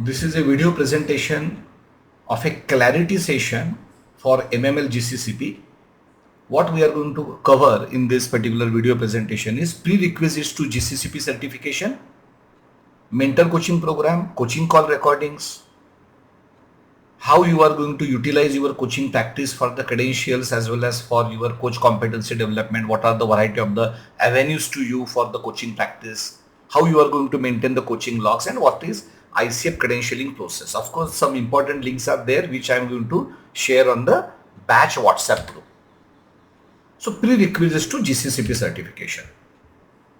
This is a video presentation of a clarity session for MML GCCP. What we are going to cover in this particular video presentation is prerequisites to GCCP certification, mentor coaching program, coaching call recordings, how you are going to utilize your coaching practice for the credentials as well as for your coach competency development, what are the variety of the avenues to you for the coaching practice, how you are going to maintain the coaching logs, and what is ICF credentialing process. Of course, some important links are there which I am going to share on the batch WhatsApp group. So prerequisites to GCCP certification.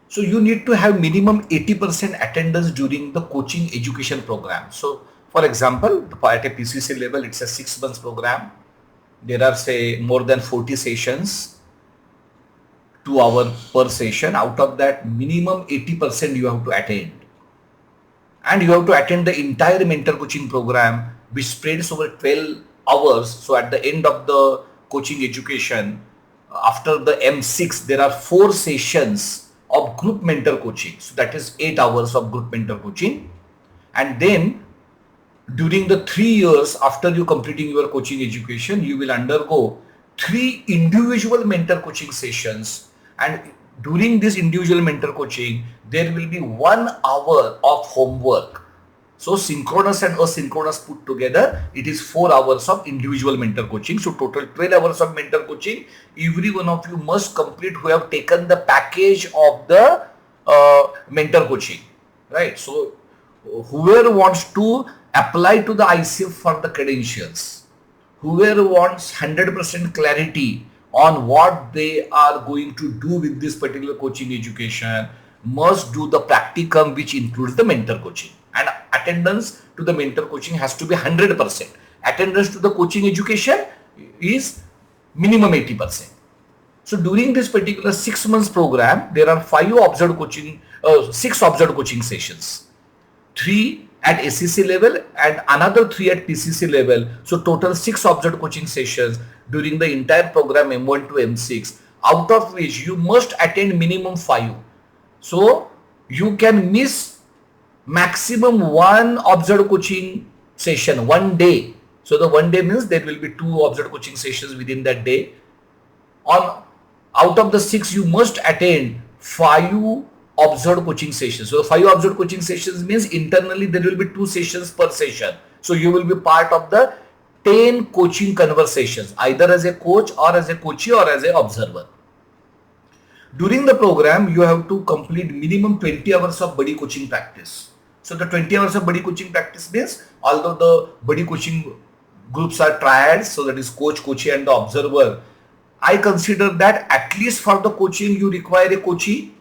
So you need to have minimum 80% attendance during the coaching education program. So for example, at a PCC level, it's a 6 months program. There are say more than 40 sessions, 2 hours per session. Out of that, minimum 80% you have to attend. And you have to attend the entire mentor coaching program, which spreads over 12 hours. So at the end of the coaching education, after the M6, there are 4 sessions of group mentor coaching. So that is 8 hours of group mentor coaching. And then during the 3 years after you completing your coaching education, you will undergo 3 individual mentor coaching sessions. And during this individual mentor coaching, there will be 1 hour of homework. So synchronous and asynchronous put together, it is 4 hours of individual mentor coaching. So total 12 hours of mentor coaching. Every one of you must complete who have taken the package of the mentor coaching, right? So whoever wants to apply to the ICF for the credentials, whoever wants 100% clarity on what they are going to do with this particular coaching education, must do the practicum, which includes the mentor coaching. And attendance to the mentor coaching has to be 100%. Attendance to the coaching education is minimum 80%. So during this particular 6 months program, there are 6 observed coaching sessions, 3 at SEC level and another 3 at PCC level. So total 6 observed coaching sessions during the entire program M1 to M6, out of which you must attend minimum 5. So you can miss maximum 1 observed coaching session, 1 day. So the 1 day means there will be 2 observed coaching sessions within that day. Out of the 6, you must attend 5 observed coaching sessions. So 5 observed coaching sessions means internally there will be 2 sessions per session. So you will be part of the 10 coaching conversations, either as a coach or as a coachee or as an observer. During the program, you have to complete minimum 20 hours of buddy coaching practice. So the 20 hours of buddy coaching practice means, although the buddy coaching groups are triads, so that is coach, coachee and the observer, I consider that at least for the coaching you require a coachee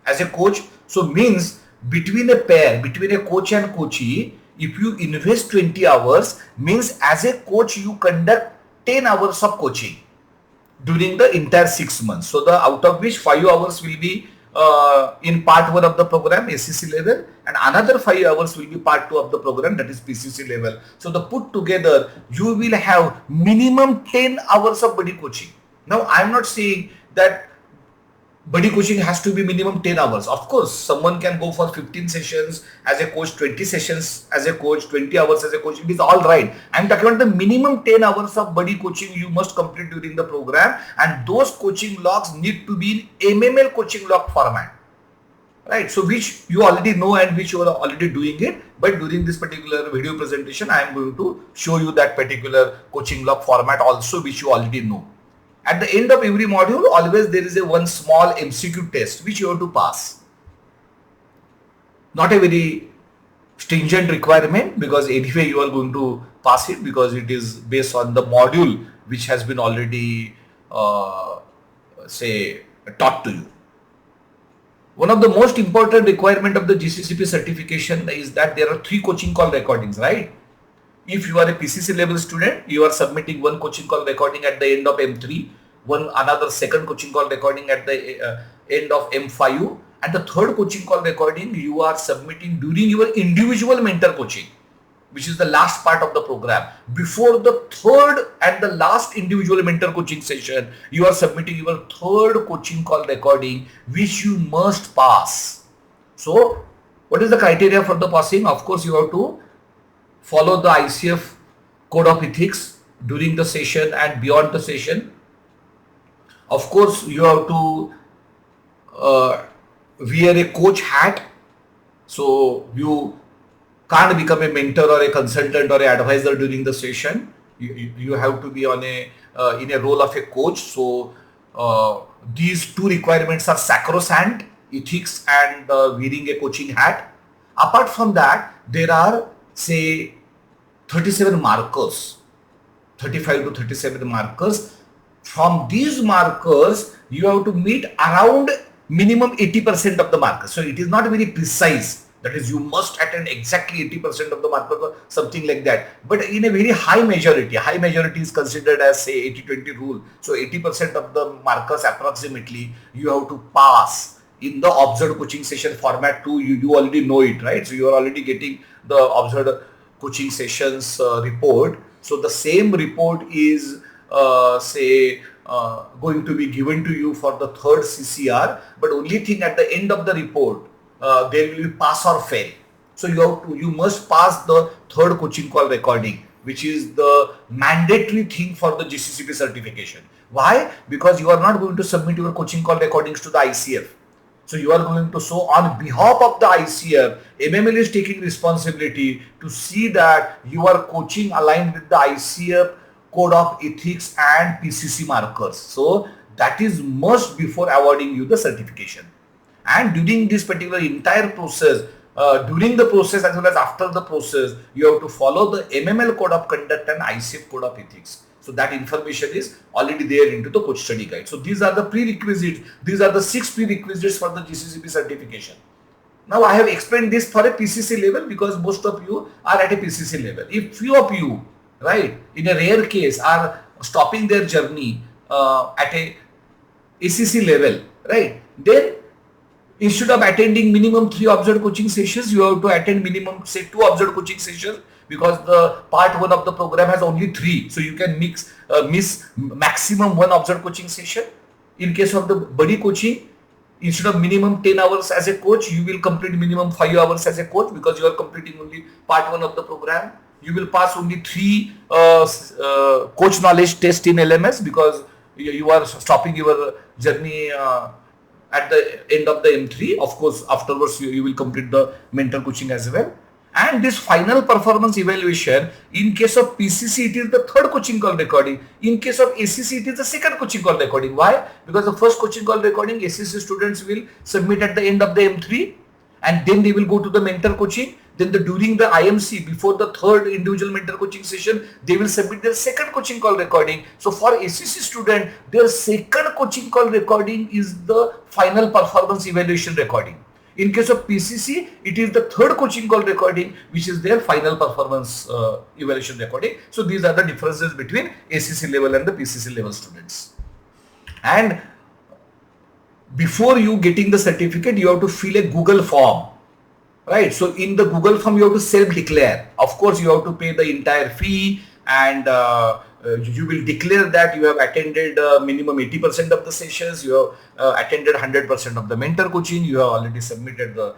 as a coach. So means between a pair, between a coach and coachee, if you invest 20 hours, means as a coach you conduct 10 hours of coaching during the entire 6 months. So the out of which 5 hours will be in part 1 of the program SEC level, and another 5 hours will be part 2 of the program, that is PCC level. So the put together you will have minimum 10 hours of buddy coaching. Now I am not saying that buddy coaching has to be minimum 10 hours. Of course, someone can go for 15 sessions as a coach, 20 sessions as a coach, 20 hours as a coach. It is all right. I am talking about the minimum 10 hours of buddy coaching you must complete during the program, and those coaching logs need to be in MML coaching log format, right? So which you already know and which you are already doing it. But during this particular video presentation, I am going to show you that particular coaching log format also, which you already know. At the end of every module, always there is a one small MCQ test which you have to pass. Not a very stringent requirement, because anyway you are going to pass it, because it is based on the module which has been already taught to you. One of the most important requirement of the GCCP certification is that there are 3 coaching call recordings, right? If you are a PCC level student, you are submitting 1 coaching call recording at the end of M3, another second coaching call recording at the end of M5, and the 3rd coaching call recording you are submitting during your individual mentor coaching, which is the last part of the program. Before the 3rd and the last individual mentor coaching session, you are submitting your 3rd coaching call recording, which you must pass. So what is the criteria for the passing? Of course, you have to follow the ICF code of ethics during the session and beyond the session. Of course, you have to wear a coach hat, so you can't become a mentor or a consultant or an advisor during the session. You have to be on a in a role of a coach. So these two requirements are sacrosanct: ethics and wearing a coaching hat. Apart from that, there are say 37 markers, 35 to 37 markers. From these markers, you have to meet around minimum 80% of the markers. So it is not very precise. That is, you must attend exactly 80% of the markers or something like that. But in a very high majority is considered as say 80-20 rule. So 80% of the markers approximately you have to pass in the observed coaching session format too. You already know it, right? So you are already getting the observed coaching sessions report. So the same report is going to be given to you for the third CCR, but only thing at the end of the report there will be pass or fail. So you must pass the third coaching call recording, which is the mandatory thing for the GCCP certification. Why? Because you are not going to submit your coaching call recordings to the ICF. So you are going to, so on behalf of the ICF, MML is taking responsibility to see that your coaching aligned with the ICF code of ethics and PCC markers. So that is must before awarding you the certification. And during this particular entire process, during the process as well as after the process, you have to follow the MML code of conduct and ICF code of ethics. So that information is already there into the coach study guide. So these are the prerequisites. These are the 6 prerequisites for the GCCP certification. Now I have explained this for a PCC level because most of you are at a PCC level. If few of you, right, in a rare case are stopping their journey at a ACC level, right, then instead of attending minimum 3 observed coaching sessions, you have to attend minimum say 2 observed coaching sessions, because the part 1 of the program has only 3. So you can miss maximum 1 observed coaching session. In case of the buddy coaching, instead of minimum 10 hours as a coach, you will complete minimum 5 hours as a coach, because you are completing only part 1 of the program. You will pass only 3 coach knowledge test in LMS, because you are stopping your journey at the end of the M3. Of course, afterwards you will complete the mentor coaching as well. And this final performance evaluation, in case of PCC, it is the third coaching call recording. In case of ACC, it is the second coaching call recording. Why? Because the first coaching call recording, ACC students will submit at the end of the M3, and then they will go to the mentor coaching. Then during the IMC, before the third individual mentor coaching session, they will submit their second coaching call recording. So for ACC student, their second coaching call recording is the final performance evaluation recording. In case of PCC, it is the third coaching call recording, which is their final performance evaluation recording. So these are the differences between ACC level and the PCC level students. And before you getting the certificate, you have to fill a Google form, right? So in the Google form, you have to self-declare. Of course, you have to pay the entire fee, and you will declare that you have attended minimum 80% of the sessions, you have attended 100% of the mentor coaching, you have already submitted the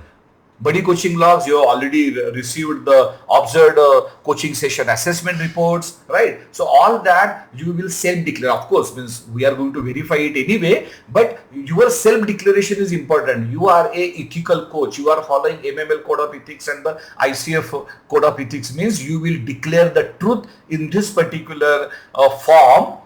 buddy coaching logs, you have already received the observed coaching session assessment reports, right? So all that you will self-declare. Of course, means we are going to verify it anyway, but your self-declaration is important. You are a ethical coach, you are following MML code of ethics and the ICF code of ethics, means you will declare the truth in this particular form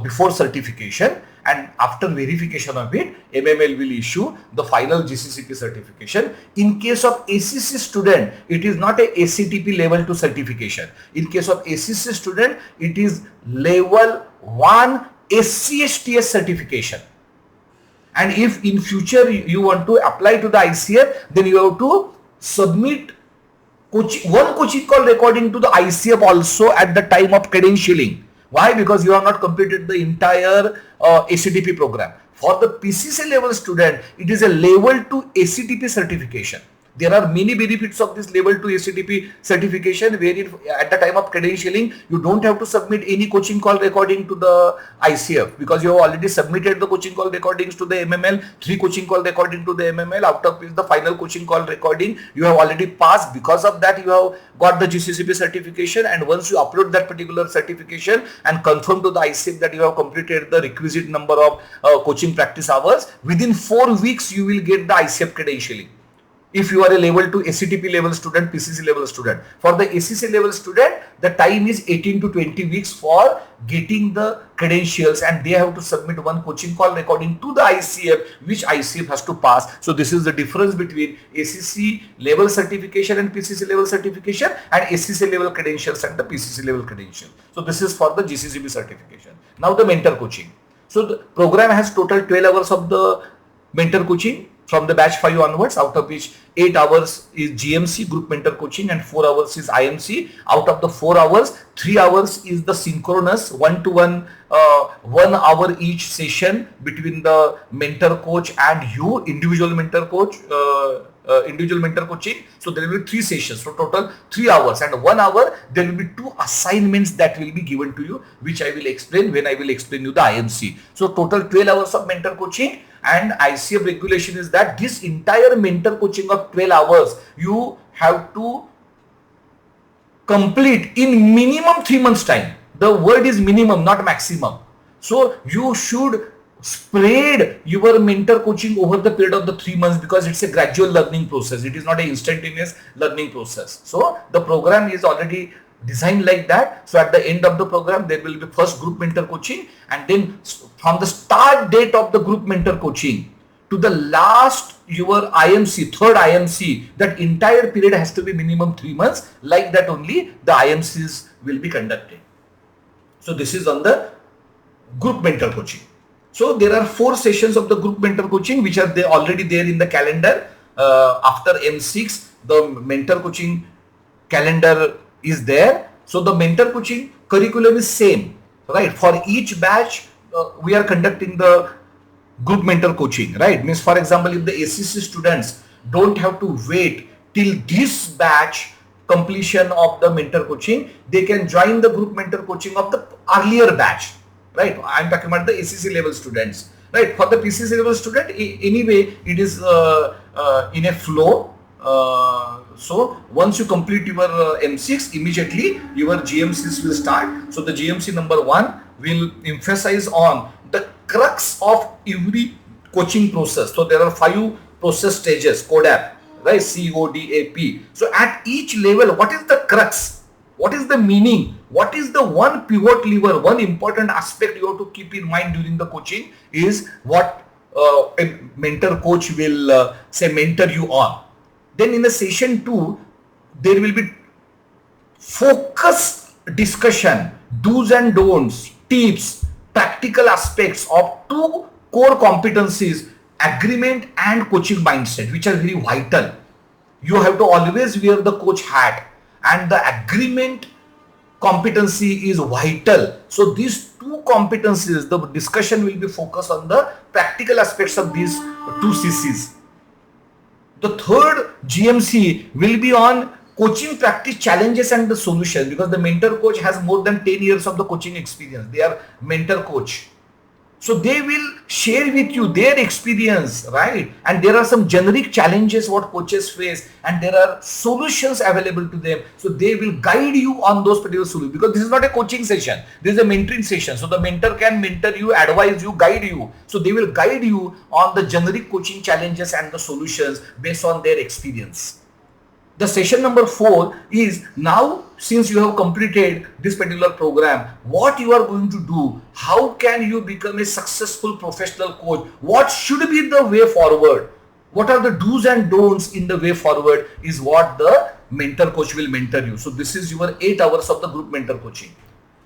before certification. And after verification of it, MML will issue the final GCCP certification. In case of ACC student, it is not a ACTP level 2 certification. In case of ACC student, it is level 1 SCSTS certification. And if in future you want to apply to the ICF, then you have to submit one coaching call recording to the ICF also at the time of credentialing. Why? Because you have not completed the entire ACTP program. For the PCC level student, it is a level 2 ACTP certification. There are many benefits of this level 2 ACTP certification, wherein at the time of credentialing, you don't have to submit any coaching call recording to the ICF, because you have already submitted the coaching call recordings to the MML, 3 coaching call recording to the MML, out of which the final coaching call recording you have already passed. Because of that, you have got the GCCP certification, and once you upload that particular certification and confirm to the ICF that you have completed the requisite number of coaching practice hours, within 4 weeks you will get the ICF credentialing. If you are a level 2 ACTP level student, PCC level student. For the ACC level student, the time is 18 to 20 weeks for getting the credentials, and they have to submit 1 coaching call recording to the ICF, which ICF has to pass. So this is the difference between ACC level certification and PCC level certification, and ACC level credentials and the PCC level credential. So this is for the GCCP certification. Now the mentor coaching. So the program has total 12 hours of the mentor coaching from the batch 5 onwards, out of which 8 hours is GMC group mentor coaching and 4 hours is IMC. Out of the 4 hours, 3 hours is the synchronous one-to-one, 1 hour each session between the mentor coach and you, individual mentor coach, individual mentor coaching. So there will be 3 sessions, so total 3 hours, and 1 hour there will be 2 assignments that will be given to you, which I will explain when I will explain you the IMC. So total 12 hours of mentor coaching, and ICF regulation is that this entire mentor coaching of 12 hours you have to complete in minimum 3 months time. The word is minimum, not maximum. So you should spread your mentor coaching over the period of the 3 months, because it's a gradual learning process. It is not an instantaneous learning process. So the program is already designed like that. So at the end of the program, there will be first group mentor coaching, and then from the start date of the group mentor coaching to the last your IMC, third IMC, that entire period has to be minimum 3 months. Like that only the IMCs will be conducted. So this is on the group mentor coaching. So there are 4 sessions of the group mentor coaching which are already there in the calendar. After M6, the mentor coaching calendar is there. So the mentor coaching curriculum is same, right? For each batch, we are conducting the group mentor coaching, right? Means, for example, if the ACC students don't have to wait till this batch completion of the mentor coaching, they can join the group mentor coaching of the earlier batch, right? I'm talking about the ACC level students, right? For the PCC level student, anyway, it is in a flow. So once you complete your M6, immediately your GMCs will start. So the GMC number 1 will emphasize on the crux of every coaching process. So there are 5 process stages, CODAP, right? CODAP. So at each level, what is the crux? What is the meaning? What is the one pivot lever? One important aspect you have to keep in mind during the coaching is what a mentor coach will say mentor you on. Then in the session 2, there will be focused discussion, do's and don'ts, tips, practical aspects of 2 core competencies, agreement and coaching mindset, which are very vital. You have to always wear the coach hat, and the agreement competency is vital. So these 2 competencies, the discussion will be focused on the practical aspects of these 2 CCs. The third GMC will be on coaching practice challenges and the solutions, because the mentor coach has more than 10 years of the coaching experience. They are mentor coach. So they will share with you their experience, right? And there are some generic challenges what coaches face, and there are solutions available to them. So they will guide you on those particular solutions, because this is not a coaching session. This is a mentoring session. So the mentor can mentor you, advise you, guide you. So they will guide you on the generic coaching challenges and the solutions based on their experience. The session number 4 is now, since you have completed this particular program, what you are going to do, how can you become a successful professional coach, what should be the way forward, what are the do's and don'ts in the way forward is what the mentor coach will mentor you. So this is your 8 hours of the group mentor coaching.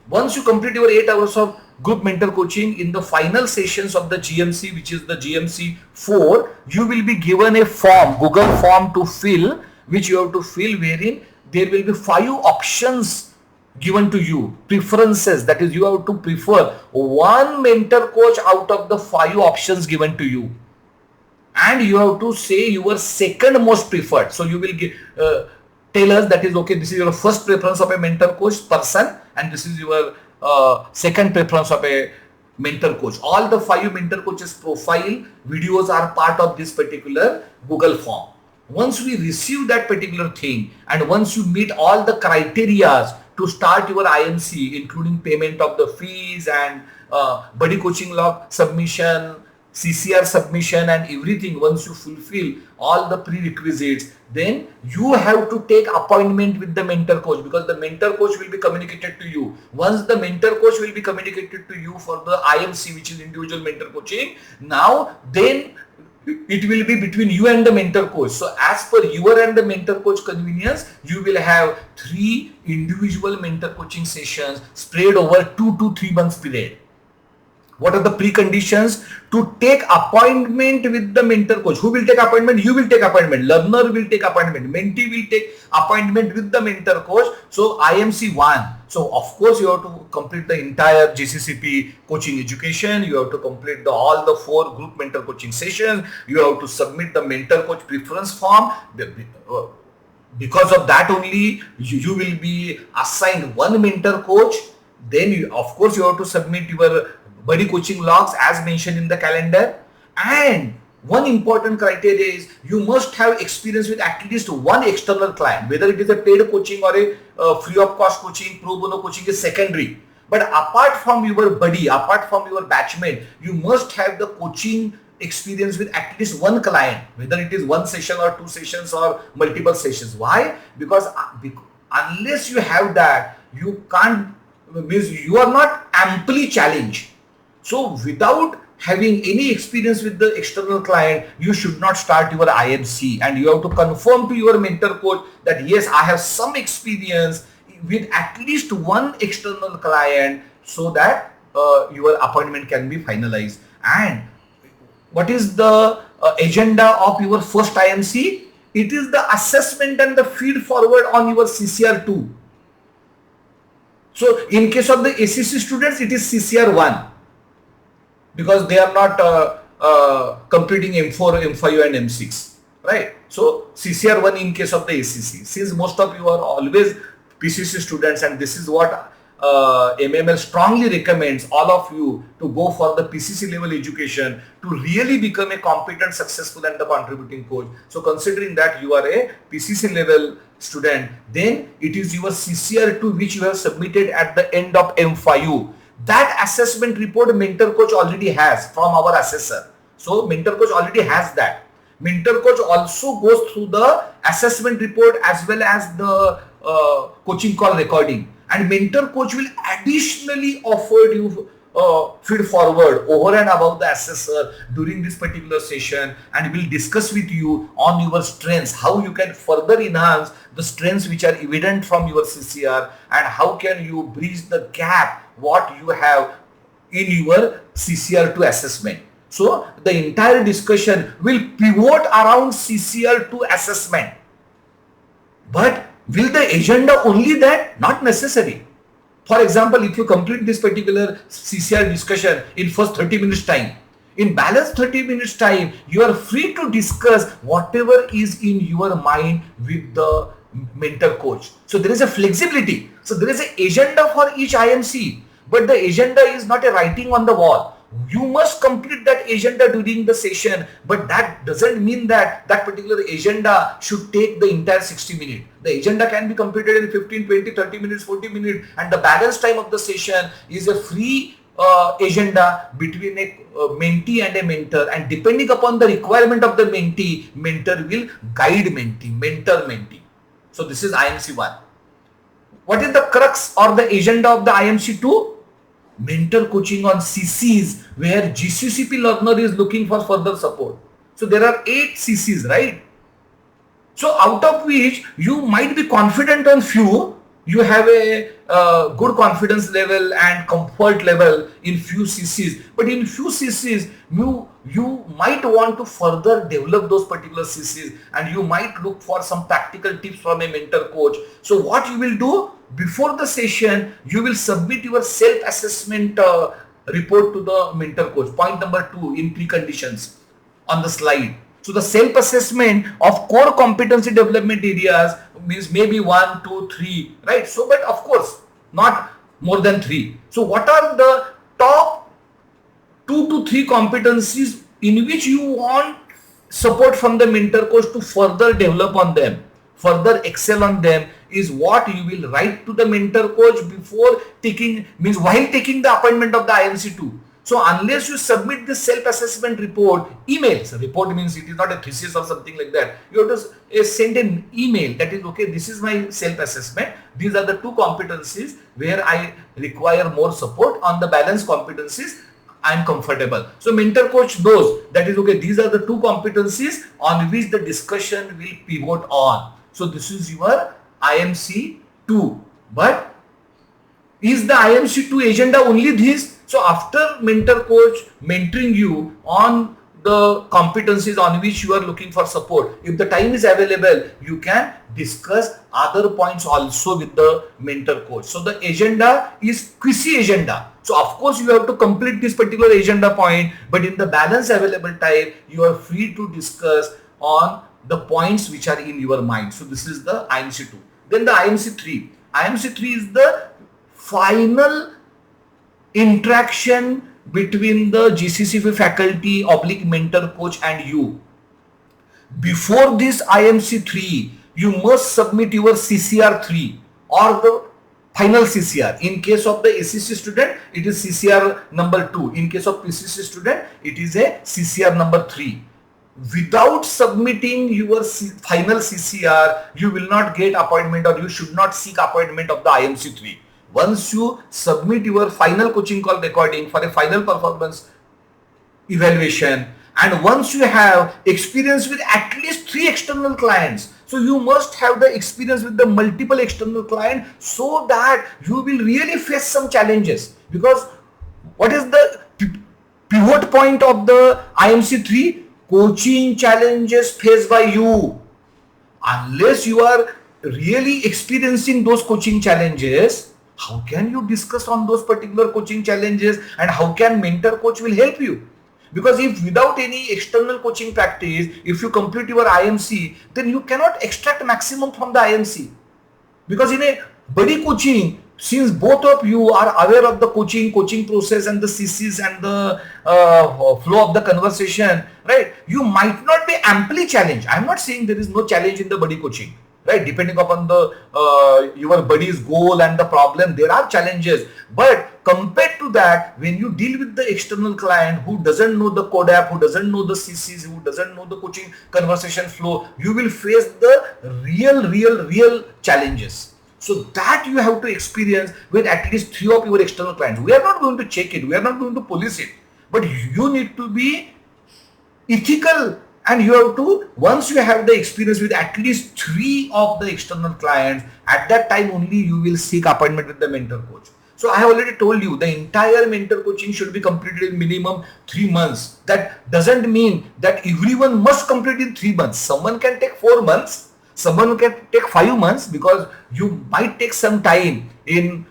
Once you complete your 8 hours of group mentor coaching, in the final sessions of the GMC, which is the GMC 4, you will be given a form, Google form to fill, which you have to fill, wherein there will be 5 options given to you, preferences, that is you have to prefer one mentor coach out of the 5 options given to you. and you have to say your second most preferred. So you will give, tell us that is okay, this is your first preference of a mentor coach person, and this is your second preference of a mentor coach. All the 5 mentor coaches profile videos are part of this particular Google form. Once we receive that particular thing, and once you meet all the criterias to start your IMC, including payment of the fees and buddy coaching log submission, CCR submission and everything, once you fulfill all the prerequisites, then you have to take appointment with the mentor coach, because the mentor coach will be communicated to you. Once the mentor coach will be communicated to you for the IMC, which is individual mentor coaching, now then it will be between you and the mentor coach. So as per your and the mentor coach convenience, you will have 3 individual mentor coaching sessions spread over 2 to 3 months period. What are the preconditions to take appointment with the mentor coach? Who will take appointment? You will take appointment. Learner will take appointment. Mentee will take appointment with the mentor coach. So IMC 1. So of course you have to complete the entire GCCP coaching education. You have to complete all the 4 group mentor coaching sessions. You have to submit the mentor coach preference form. Because of that only you will be assigned 1 mentor coach. Then of course you have to submit your buddy coaching logs as mentioned in the calendar. And one important criteria is you must have experience with at least 1 external client, whether it is a paid coaching or a free of cost coaching. Pro bono coaching is secondary. But apart from your buddy, apart from your batchmate, you must have the coaching experience with at least 1 client, whether it is 1 session or 2 sessions or multiple sessions. Why? Because unless you have that, you can't, means you are not amply challenged. So without having any experience with the external client, you should not start your IMC, and you have to confirm to your mentor coach that yes, I have some experience with at least 1 external client, so that your appointment can be finalized. And what is the agenda of your first IMC? It is the assessment and the feed forward on your CCR2. So in case of the ACC students, it is CCR1, because they are not completing M4, M5 and M6, right? So CCR1 in case of the ACC. Since most of you are always PCC students, and this is what MML strongly recommends all of you to go for the PCC level education to really become a competent, successful and the contributing coach. So considering that you are a PCC level student, then it is your CCR2 which you have submitted at the end of M5. That assessment report mentor coach already has from our assessor. So mentor coach already has that. Mentor coach also goes through the assessment report as well as the coaching call recording, and mentor coach will additionally offer you feed forward over and above the assessor during this particular session, and will discuss with you on your strengths, how you can further enhance the strengths which are evident from your CCR, and how can you bridge the gap what you have in your CCR2 assessment. So the entire discussion will pivot around CCR2 assessment. But will the agenda only that? Not necessary. For example, if you complete this particular CCR discussion in first 30 minutes time, in balance 30 minutes time, you are free to discuss whatever is in your mind with the mentor coach. So there is a flexibility. So there is an agenda for each IMC, but the agenda is not a writing on the wall. You must complete that agenda during the session, but that doesn't mean that that particular agenda should take the entire 60 minutes. The agenda can be completed in 15, 20, 30 minutes, 40 minutes, and the balance time of the session is a free agenda between a mentee and a mentor, and depending upon the requirement of the mentee, mentor will guide mentee, mentor mentee. So this is IMC 1. What is the crux or the agenda of the IMC 2? Mentor coaching on CCs, where GCCP learner is looking for further support. So there are 8 CCs, right? So out of which you might be confident on few, you have a good confidence level and comfort level in few CCs, but in few CCs you might want to further develop those particular CCs, and you might look for some practical tips from a mentor coach. So what you will do, before the session you will submit your self-assessment report to the mentor coach. Point number 2 in preconditions. on the slide. So the self-assessment of core competency development areas means maybe 1, 2, 3, right? So, but of course, not more than 3. So what are the top 2 to 3 competencies in which you want support from the mentor coach to further develop on them, further excel on them, is what you will write to the mentor coach before taking, means while taking the appointment of the IMC2. So unless you submit this self-assessment report, emails, report means it is not a thesis or something like that. You have to send an email that is, okay, this is my self-assessment. These are the 2 competencies where I require more support. On the balance competencies, I am comfortable. So mentor coach knows that is, okay, these are the 2 competencies on which the discussion will pivot on. So this is your IMC2. But is the IMC2 agenda only this? So after mentor coach mentoring you on the competencies on which you are looking for support, if the time is available, you can discuss other points also with the mentor coach. So the agenda is quasi agenda. So of course you have to complete this particular agenda point, but in the balance available time, you are free to discuss on the points which are in your mind. So this is the IMC2. Then the IMC3. IMC3 is the final interaction between the GCCP faculty / mentor coach and you. Before this IMC3, you must submit your CCR3 or the final CCR. In case of the ACC student, it is CCR number 2. In case of PCC student, it is a CCR number 3. Without submitting your final CCR, you will not get appointment, or you should not seek appointment of the IMC3. Once you submit your final coaching call recording for a final performance evaluation, and once you have experience with at least 3 external clients, so you must have the experience with the multiple external clients, so that you will really face some challenges. Because what is the pivot point of the IMC3? Coaching challenges faced by you. Unless you are really experiencing those coaching challenges, how can you discuss on those particular coaching challenges, and how can mentor coach will help you? Because if without any external coaching practice, if you complete your IMC, then you cannot extract maximum from the IMC. Because in a buddy coaching, since both of you are aware of the coaching process and the CCs and the flow of the conversation, right, you might not be amply challenged. I'm not saying there is no challenge in the buddy coaching, right? Depending upon the your buddy's goal and the problem, there are challenges. But compared to that, when you deal with the external client who doesn't know the CODAP, who doesn't know the CCs, who doesn't know the coaching conversation flow, you will face the real challenges. So that you have to experience with at least 3 of your external clients. We are not going to check it. We are not going to police it. But you need to be ethical, and you have to, once you have the experience with at least 3 of the external clients, at that time only you will seek appointment with the mentor coach. So I have already told you the entire mentor coaching should be completed in minimum 3 months. That doesn't mean that everyone must complete in 3 months. Someone can take 4 months. Someone can take 5 months, because you might take some time in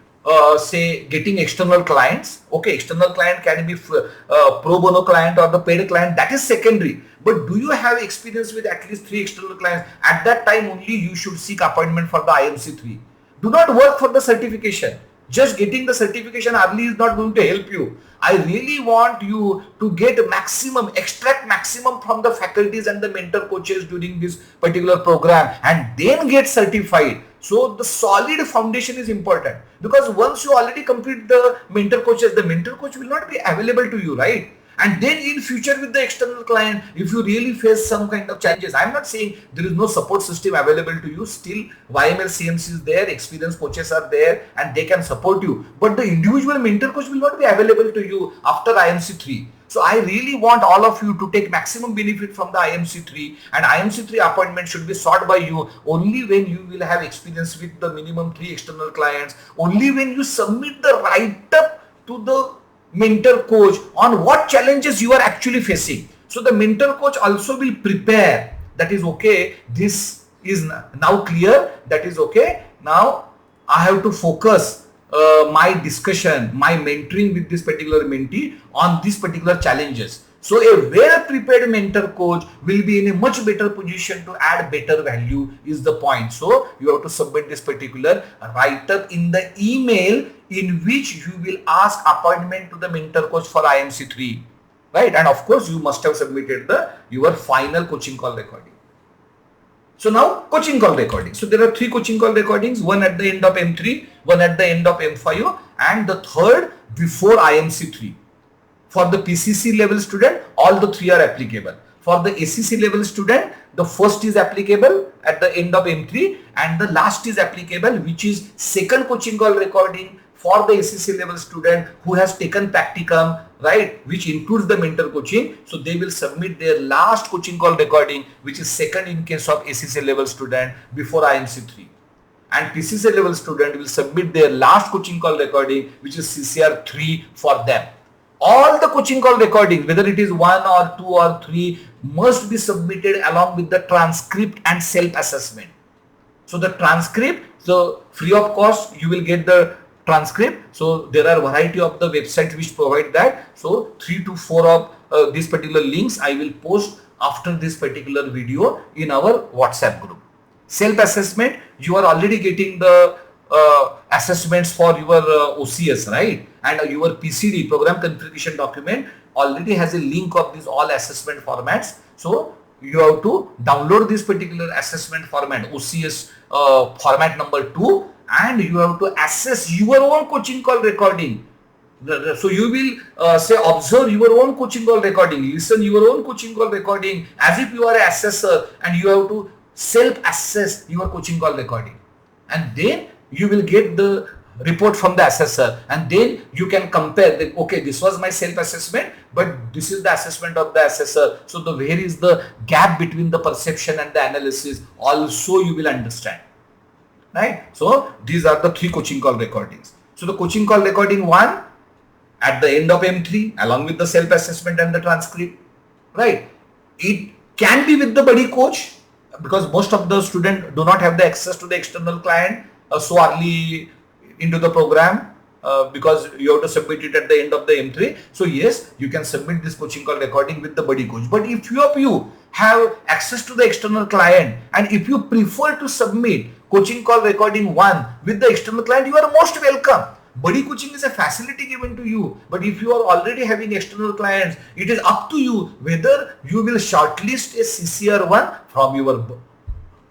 say getting external clients. Okay, external client can be pro bono client or the paid client, that is secondary. But do you have experience with at least 3 external clients? At that time only you should seek appointment for the IMC3. Do not work for the certification. Just getting the certification early is not going to help you. I really want you to get maximum, extract maximum from the faculties and the mentor coaches during this particular program, and then get certified. So the solid foundation is important, because once you already complete the mentor coaches, the mentor coach will not be available to you, right? And then in future with the external client, if you really face some kind of challenges, I'm not saying there is no support system available to you. Still YML CMC is there, experienced coaches are there, and they can support you. But the individual mentor coach will not be available to you after IMC3. So I really want all of you to take maximum benefit from the IMC3, and IMC3 appointment should be sought by you only when you will have experience with the minimum 3 external clients, only when you submit the write-up to the mentor coach on what challenges you are actually facing. So the mentor coach also will prepare, that is okay, this is now clear, that is okay, now I have to focus my discussion, my mentoring with this particular mentee on these particular challenges. So a well-prepared mentor coach will be in a much better position to add better value is the point. So you have to submit this particular write-up in the email in which you will ask appointment to the mentor coach for IMC3, right? And of course you must have submitted your final coaching call recording. So now coaching call recording. So there are 3 coaching call recordings, one at the end of M3, one at the end of M5, and the third before IMC3. For the PCC level student, all the 3 are applicable. For the ACC level student, the first is applicable at the end of M3 and the last is applicable, which is second coaching call recording for the ACC level student who has taken practicum, right, which includes the mentor coaching. So they will submit their last coaching call recording, which is second in case of ACC level student before IMC3. And PCC level student will submit their last coaching call recording, which is CCR3 for them. All the coaching call recording, whether it is 1 or 2 or 3, must be submitted along with the transcript and self-assessment. So the transcript, so free of cost, you will get the transcript. So there are variety of the websites which provide that. So 3 to 4 of these particular links I will post after this particular video in our WhatsApp group. Self-assessment, you are already getting the assessments for your OCS, right? And your PCD, program configuration document, already has a link of these all assessment formats. So you have to download this particular assessment format, OCS format number 2, and you have to assess your own coaching call recording. So you will say observe your own coaching call recording, listen your own coaching call recording as if you are an assessor, and you have to self-assess your coaching call recording. And then you will get the report from the assessor, and then you can compare that, okay, this was my self-assessment, but this is the assessment of the assessor. So where is the gap between the perception and the analysis, also you will understand, right? So these are the 3 coaching call recordings. So the coaching call recording 1 at the end of M3 along with the self-assessment and the transcript, right? It can be with the buddy coach, because most of the students do not have the access to the external client so early into the program, because you have to submit it at the end of the M3. So yes, you can submit this coaching call recording with the buddy coach. But if few of you have access to the external client, and if you prefer to submit coaching call recording 1 with the external client, you are most welcome. Buddy coaching is a facility given to you, but if you are already having external clients, it is up to you whether you will shortlist a CCR1 from your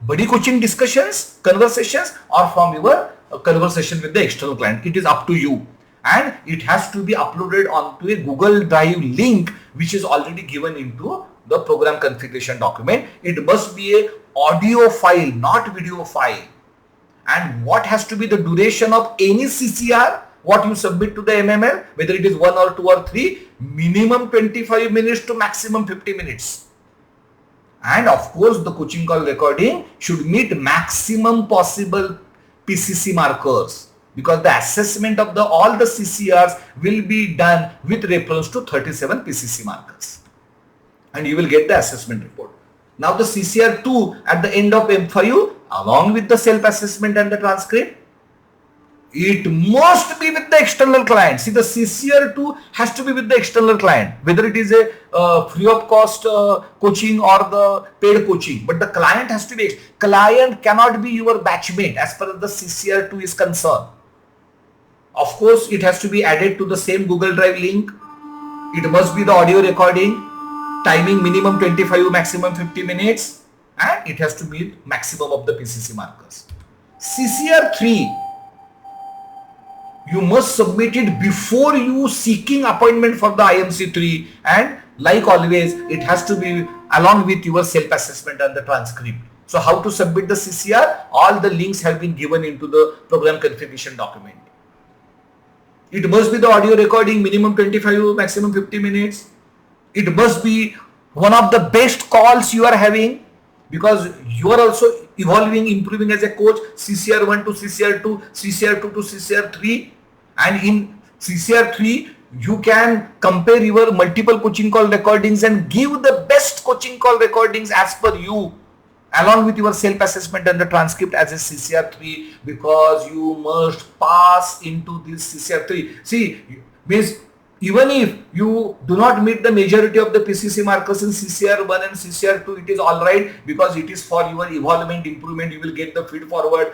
buddy coaching discussions, conversations, or from your conversation with the external client. It is up to you, and it has to be uploaded onto a Google Drive link which is already given into the program configuration document. It must be a audio file, not video file. And what has to be the duration of any CCR, what you submit to the MML, whether it is 1 or 2 or 3, minimum 25 minutes to maximum 50 minutes. And of course, the coaching call recording should meet maximum possible PCC markers, because the assessment of all the CCRs will be done with reference to 37 PCC markers, and you will get the assessment report. Now the CCR2 at the end of M5 along with the self-assessment and the transcript, it must be with the external client. See, the CCR2 has to be with the external client, whether it is a free of cost coaching or the paid coaching, but the client has to be, client cannot be your batchmate as far as the CCR2 is concerned. Of course, it has to be added to the same Google Drive link. It must be the audio recording, timing minimum 25, maximum 50 minutes, and it has to be maximum of the PCC markers. CCR3, you must submit it before you seeking appointment for the IMC3, and like always, it has to be along with your self-assessment and the transcript. So how to submit the CCR? All the links have been given into the program configuration document. It must be the audio recording, minimum 25, maximum 50 minutes. It must be one of the best calls you are having, because you are also evolving, improving as a coach, CCR1 to CCR2, CCR2 to CCR3. And in CCR3, you can compare your multiple coaching call recordings and give the best coaching call recordings as per you, along with your self-assessment and the transcript as a CCR3, because you must pass into this CCR3. See, means Even if you do not meet the majority of the PCC markers in CCR1 and CCR2, it is all right, because it is for your evaluation improvement. You will get the feed forward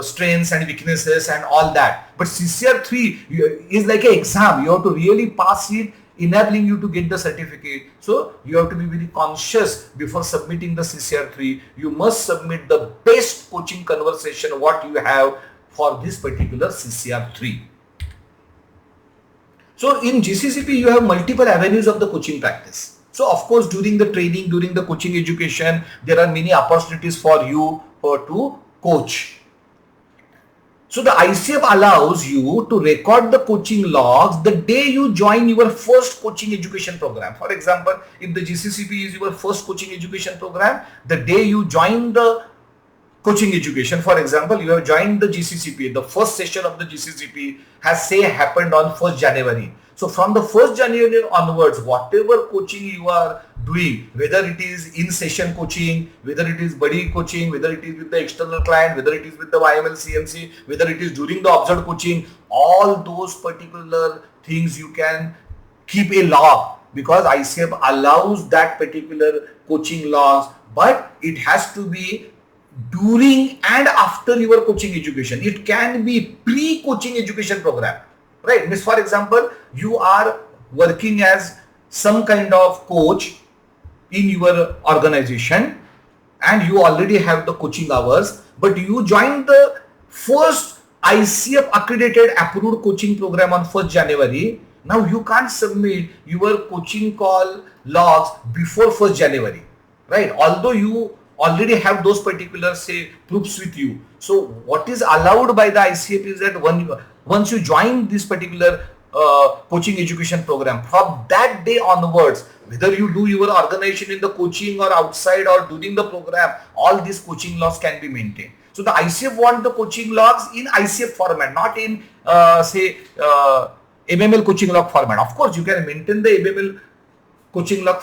strengths and weaknesses and all that. But CCR3 is like an exam. You have to really pass it, enabling you to get the certificate. So you have to be very conscious before submitting the CCR3. You must submit the best coaching conversation what you have for this particular CCR3. So in GCCP, you have multiple avenues of the coaching practice. So of course, during the training, during the coaching education, there are many opportunities for you to coach. So the ICF allows you to record the coaching logs the day you join your first coaching education program. For example, if the GCCP is your first coaching education program, the day you join the coaching education, for example, you have joined the GCCP, the first session of the GCCP has happened on 1st January. So from the 1st January onwards, whatever coaching you are doing, whether it is in session coaching, whether it is buddy coaching, whether it is with the external client, whether it is with the YML CMC, whether it is during the observed coaching, all those particular things you can keep a log, because ICF allows that particular coaching logs, but it has to be during and after your coaching education. It can be pre-coaching education program, right? Means, for example, you are working as some kind of coach in your organization and you already have the coaching hours, but you join the first ICF accredited approved coaching program on 1st January. Now you can't submit your coaching call logs before 1st January, right? Although you already have those particular proofs with you. So what is allowed by the ICF is that once you join this particular coaching education program, from that day onwards, whether you do your organization in the coaching or outside or during the program, all these coaching logs can be maintained. So the ICF want the coaching logs in ICF format, not in MML coaching log format. Of course, you can maintain the MML coaching log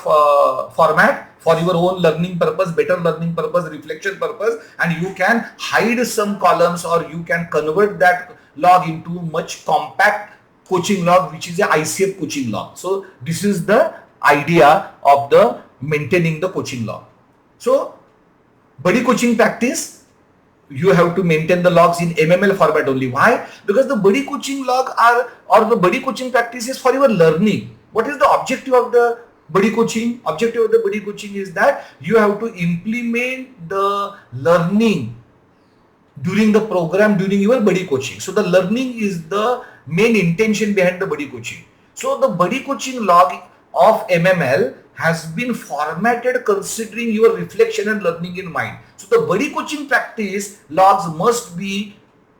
format for your own learning purpose, better learning purpose, reflection purpose, and you can hide some columns or you can convert that log into much compact coaching log, which is a ICF coaching log. So this is the idea of the maintaining the coaching log. So buddy coaching practice, you have to maintain the logs in MML format only. Why? Because the buddy coaching log or the buddy coaching practice is for your learning. What is the objective of the buddy coaching? Objective of the buddy coaching is that you have to implement the learning during the program, during your buddy coaching. So the learning is the main intention behind the buddy coaching. So the buddy coaching log of MML has been formatted considering your reflection and learning in mind. So the buddy coaching practice logs must be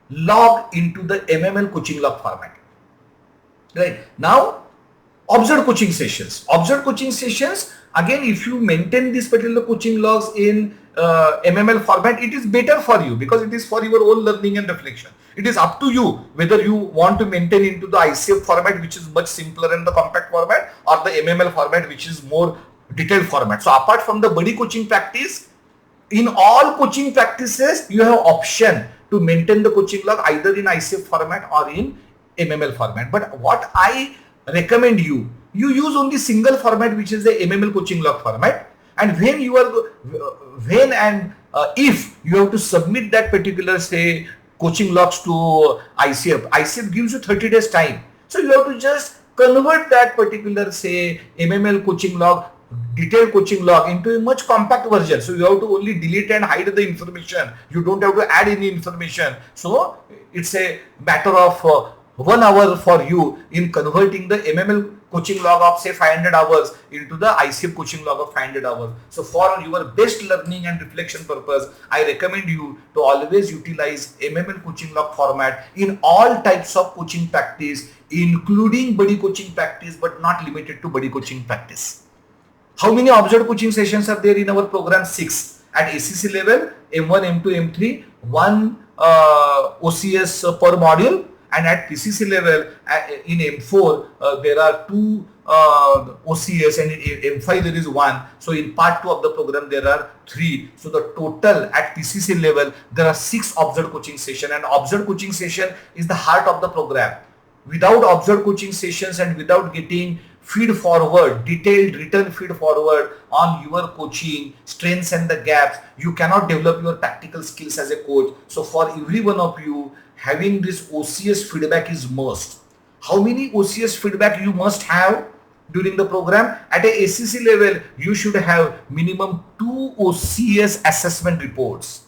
logged into the MML coaching log format. Right. Now, observed coaching sessions. Observed coaching sessions, again, if you maintain this particular coaching logs in MML format, it is better for you because it is for your own learning and reflection. It is up to you whether you want to maintain into the ICF format, which is much simpler and the compact format, or the MML format, which is more detailed format. So apart from the buddy coaching practice, in all coaching practices, you have option to maintain the coaching log either in ICF format or in MML format. But what I recommend you use only single format, which is the MML coaching log format. And when you are if you have to submit that particular coaching logs to ICF gives you 30 days time. So you have to just convert that particular MML coaching log, detailed coaching log, into a much compact version. So you have to only delete and hide the information. You don't have to add any information. So it's a matter of 1 hour for you in converting the MML coaching log of 500 hours into the ICF coaching log of 500 hours. So for your best learning and reflection purpose, I recommend you to always utilize MML coaching log format in all types of coaching practice, including buddy coaching practice, but not limited to buddy coaching practice. How many observed coaching sessions are there in our program? 6. At ACC level, M1, M2, M3, 1 OCS per module. And at PCC level, in M4, there are 2 OCS, and in M5 there is 1. So in part 2 of the program, there are 3. So the total at PCC level, there are 6 observed coaching session, and observed coaching session is the heart of the program. without observed coaching sessions and without getting feed forward, detailed written feed forward on your coaching strengths and the gaps, you cannot develop your tactical skills as a coach. So for every one of you, having this OCS feedback is must. How many OCS feedback you must have during the program? At a ACC level, you should have minimum 2 OCS assessment reports.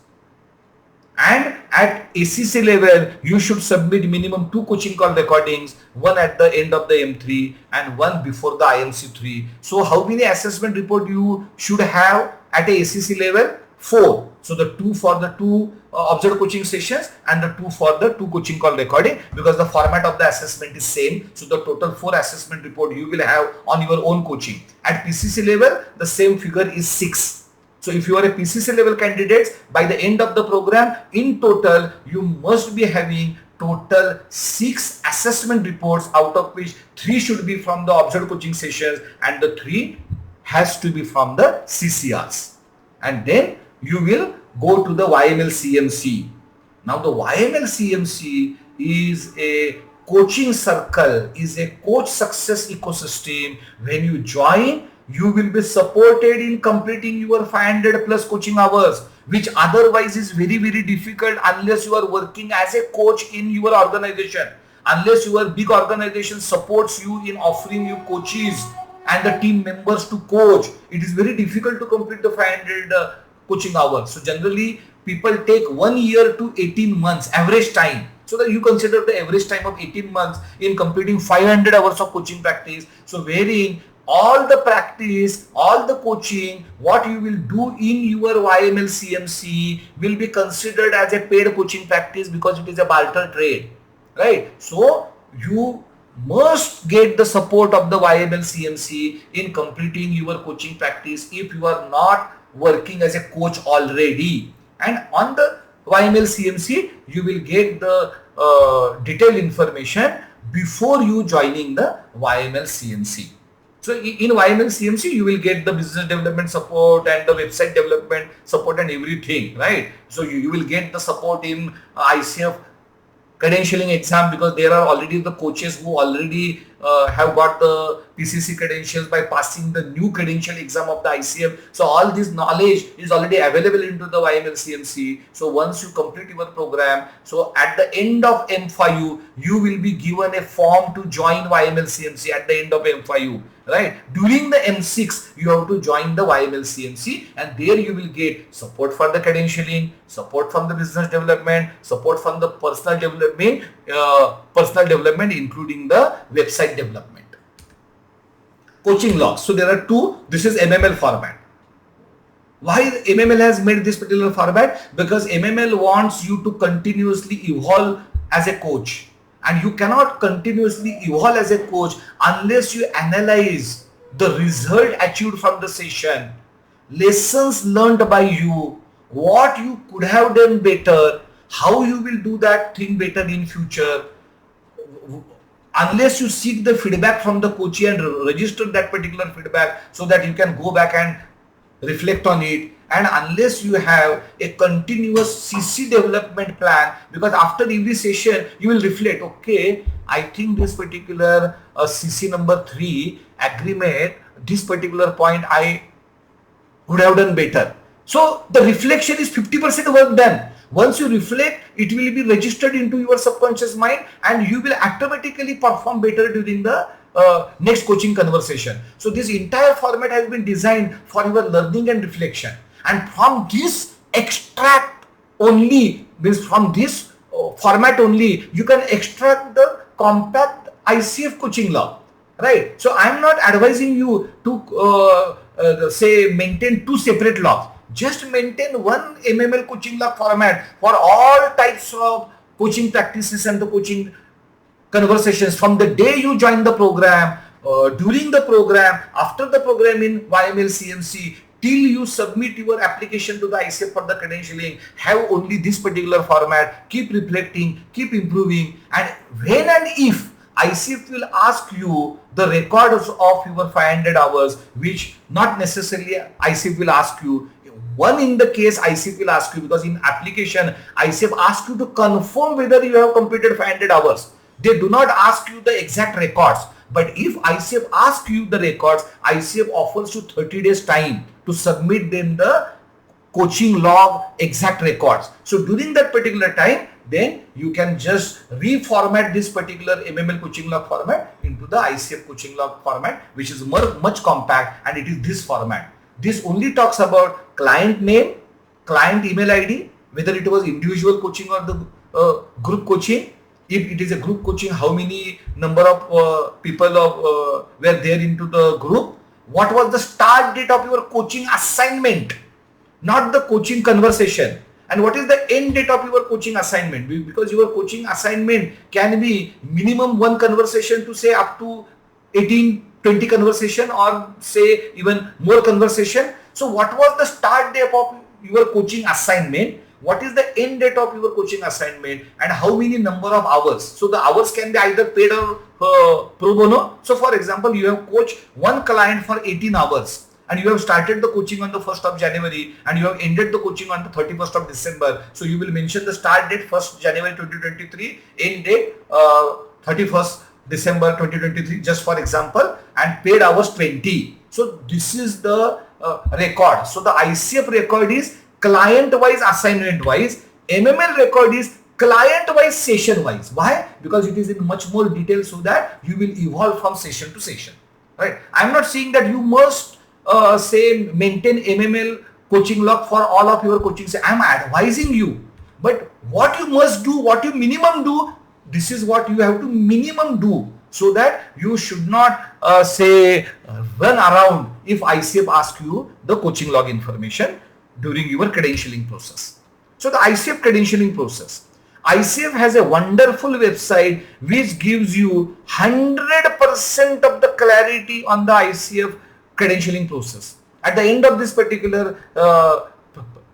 And at ACC level, you should submit minimum 2 coaching call recordings, one at the end of the M3 and one before the IMC3. So how many assessment report you should have at a ACC level? 4. So the 2 for the 2 observed coaching sessions and the 2 for the 2 coaching call recording, because the format of the assessment is same. So the total 4 assessment report you will have on your own coaching. At PCC level, the same figure is 6. So if you are a PCC level candidates, by the end of the program, in total, you must be having total 6 assessment reports, out of which 3 should be from the observed coaching sessions and the 3 has to be from the CCRs. And then you will go to the YML CMC. Now the YML CMC is a coaching circle, is a coach success ecosystem. When you join, you will be supported in completing your 500 plus coaching hours, which otherwise is very, very difficult unless you are working as a coach in your organization. Unless your big organization supports you in offering you coaches and the team members to coach, it is very difficult to complete the 500 coaching hours. So generally people take 1 year to 18 months average time. So that you consider the average time of 18 months in completing 500 hours of coaching practice. So wherein all the practice, all the coaching, what you will do in your YML CMC will be considered as a paid coaching practice, because it is a barter trade, right? So you must get the support of the YML CMC in completing your coaching practice if you are not working as a coach already. And on the YML CMC, you will get the detailed information before you joining the YML CMC. So in YML CMC, you will get the business development support and the website development support and everything, right? So you will get the support in ICF credentialing exam, because there are already the coaches who already have got the PCC credentials by passing the new credential exam of the ICF. So all this knowledge is already available into the YML CMC. So once you complete your program, so at the end of M5, you will be given a form to join YML CMC at the end of M5, right? During the M6, you have to join the YML CMC, and there you will get support for the credentialing, support from the business development, support from the personal development, including the website development. Coaching logs. So there are 2. This is MML format. Why MML has made this particular format? Because MML wants you to continuously evolve as a coach. And you cannot continuously evolve as a coach unless you analyze the result achieved from the session, lessons learned by you, what you could have done better, how you will do that thing better in future. Unless you seek the feedback from the coachee and register that particular feedback so that you can go back and reflect on it, and unless you have a continuous CC development plan, because after every session you will reflect, okay, I think this particular CC number 3 agreement, this particular point I would have done better. So the reflection is 50% work done. Once you reflect, it will be registered into your subconscious mind and you will automatically perform better during the next coaching conversation. So this entire format has been designed for your learning and reflection. And from this extract only, means from this format only, you can extract the compact ICF coaching log, right? So I am not advising you to say maintain 2 separate logs. Just maintain one MML coaching log format for all types of coaching practices and the coaching conversations from the day you join the program, during the program, after the program in YML CMC, till you submit your application to the ICF for the credentialing. Have only this particular format. Keep reflecting, keep improving, and when and if ICF will ask you the records of your 500 hours, which not necessarily ICF will ask you. One in the case ICF will ask you, because in application ICF asks you to confirm whether you have completed 500 hours. They do not ask you the exact records. But if ICF asks you the records, ICF offers you 30 days time to submit them the coaching log exact records. So during that particular time, then you can just reformat this particular MML coaching log format into the ICF coaching log format, which is much compact, and it is this format. This only talks about client name, client email ID, whether it was individual coaching or the group coaching. If it is a group coaching, how many number of people were there into the group? What was the start date of your coaching assignment? Not the coaching conversation. And what is the end date of your coaching assignment? Because your coaching assignment can be minimum one conversation to say up to 18, 20 conversation, or say even more conversation. So what was the start date of your coaching assignment? What is the end date of your coaching assignment, and how many number of hours? So the hours can be either paid or pro bono. So for example, you have coached one client for 18 hours. And you have started the coaching on the 1st of January and you have ended the coaching on the 31st of December. So you will mention the start date 1st January 2023, end date 31st December 2023, just for example, and paid hours 20. So this is the record. So the ICF record is client wise, assignment wise. MML record is client wise, session wise. Why? Because it is in much more detail, so that you will evolve from session to session. Right? I am not saying that you must say maintain MML coaching log for all of your coaching. I am advising you, but what you must do, what you minimum do, this is what you have to minimum do, so that you should not run around if ICF asks you the coaching log information during your credentialing process. So the ICF credentialing process. ICF has a wonderful website which gives you 100% of the clarity on the ICF credentialing process. At the end of this particular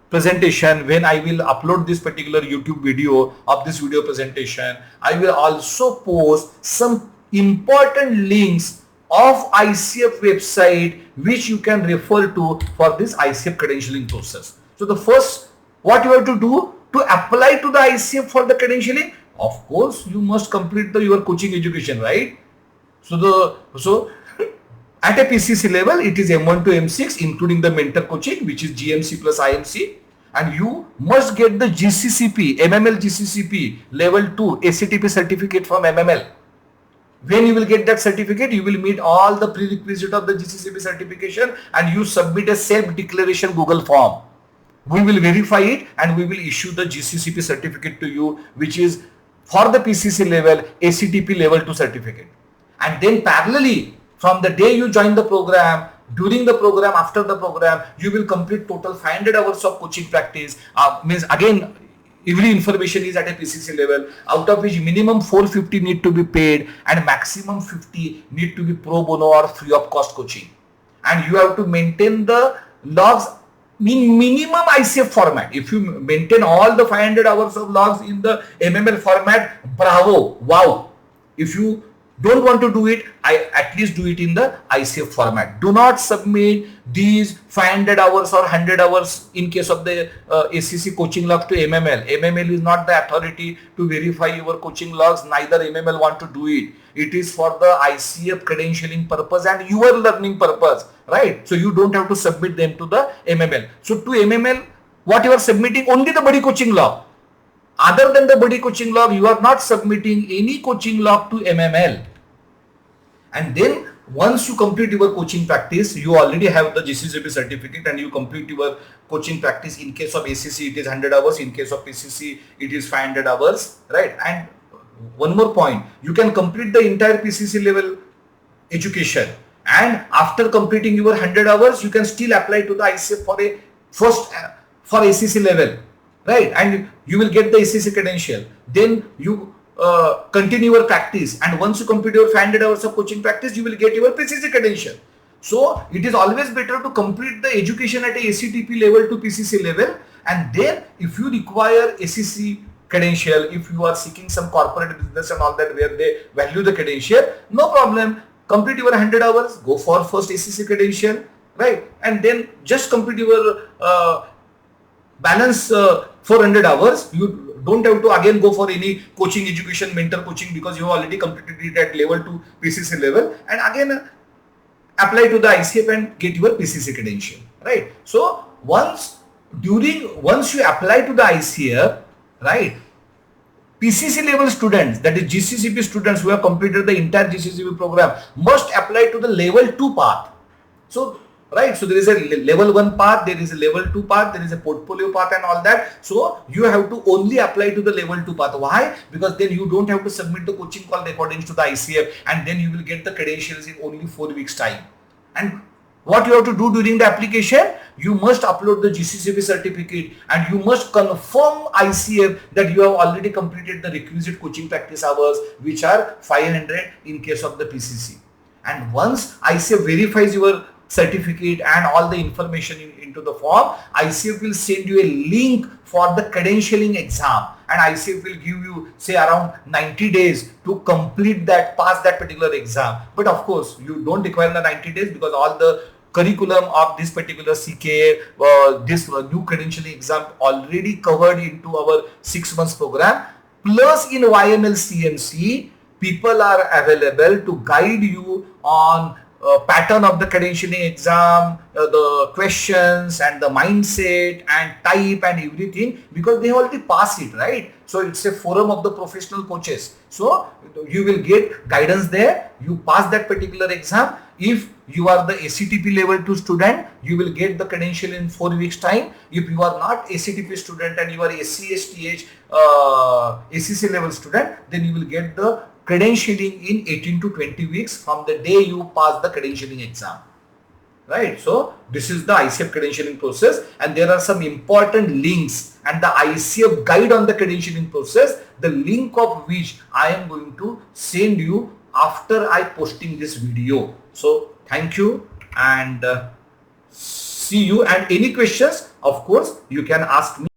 presentation, when I will upload this particular YouTube video of this video presentation, I will also post some important links of ICF website which you can refer to for this ICF credentialing process. So the first, what you have to do to apply to the ICF for the credentialing, of course you must complete your coaching education, right? So at a PCC level, it is M1 to M6, including the mentor coaching, which is GMC plus IMC. And you must get the GCCP, MML GCCP level 2 ACTP certificate from MML. When you will get that certificate, you will meet all the prerequisite of the GCCP certification, and you submit a self-declaration Google form. We will verify it and we will issue the GCCP certificate to you, which is for the PCC level ACTP level 2 certificate. And then parallelly, from the day you join the program, during the program, after the program, you will complete total 500 hours of coaching practice. Means again, every information is at a PCC level, out of which minimum 450 need to be paid and maximum 50 need to be pro bono or free of cost coaching. And you have to maintain the logs in minimum ICF format. If you maintain all the 500 hours of logs in the MML format, bravo, wow. If you don't want to do it, I at least do it in the ICF format. Do not submit these 500 hours or 100 hours in case of the ACC coaching log to MML. MML is not the authority to verify your coaching logs. Neither MML want to do it. It is for the ICF credentialing purpose and your learning purpose, right? So you don't have to submit them to the MML. So to MML, what you are submitting, only the body coaching log. Other than the body coaching log, you are not submitting any coaching log to MML. And then once you complete your coaching practice, you already have the GCCP certificate and you complete your coaching practice. In case of ACC, it is 100 hours. In case of PCC, it is 500 hours, right? And one more point, you can complete the entire PCC level education. And after completing your 100 hours, you can still apply to the ICF for a for ACC level, right? And you will get the ACC credential. Then you continue your practice, and once you complete your 500 hours of coaching practice, you will get your PCC credential. So it is always better to complete the education at a ACTP level to PCC level, and then if you require ACC credential, if you are seeking some corporate business and all that where they value the credential, no problem, complete your 100 hours, go for first ACC credential, right? And then just complete your balance 400 hours, you don't have to again go for any coaching, education, mentor coaching, because you have already completed it at level 2 PCC level, and again apply to the ICF and get your PCC credential, right? So once you apply to the ICF, right, PCC level students, that is GCCP students who have completed the entire GCCP program, must apply to the level 2 path. So, right, so there is a level 1 path, there is a level 2 path, there is a portfolio path and all that. So you have to only apply to the level 2 path. Why? Because then you don't have to submit the coaching call recordings to the ICF, and then you will get the credentials in only 4 weeks time. And what you have to do during the application, you must upload the GCCP certificate, and you must confirm ICF that you have already completed the requisite coaching practice hours, which are 500 in case of the PCC. And once ICF verifies your certificate and all the information into the form, ICF will send you a link for the credentialing exam, and ICF will give you, say, around 90 days to complete that, pass that particular exam. But of course, you don't require the 90 days, because all the curriculum of this particular CKA, this new credentialing exam already covered into our 6 months program. Plus in YML CMC, people are available to guide you on pattern of the credentialing exam, the questions and the mindset and type and everything, because they already pass it, right? So it's a forum of the professional coaches. So you will get guidance there. You pass that particular exam. If you are the ACTP level 2 student, you will get the credential in 4 weeks time. If you are not ACTP student and you are SC/STH ACC level student, then you will get the credentialing in 18 to 20 weeks from the day you pass the credentialing exam, right? So this is the ICF credentialing process, and there are some important links and the ICF guide on the credentialing process, the link of which I am going to send you after I posting this video. So thank you, and see you, and any questions, of course, you can ask me.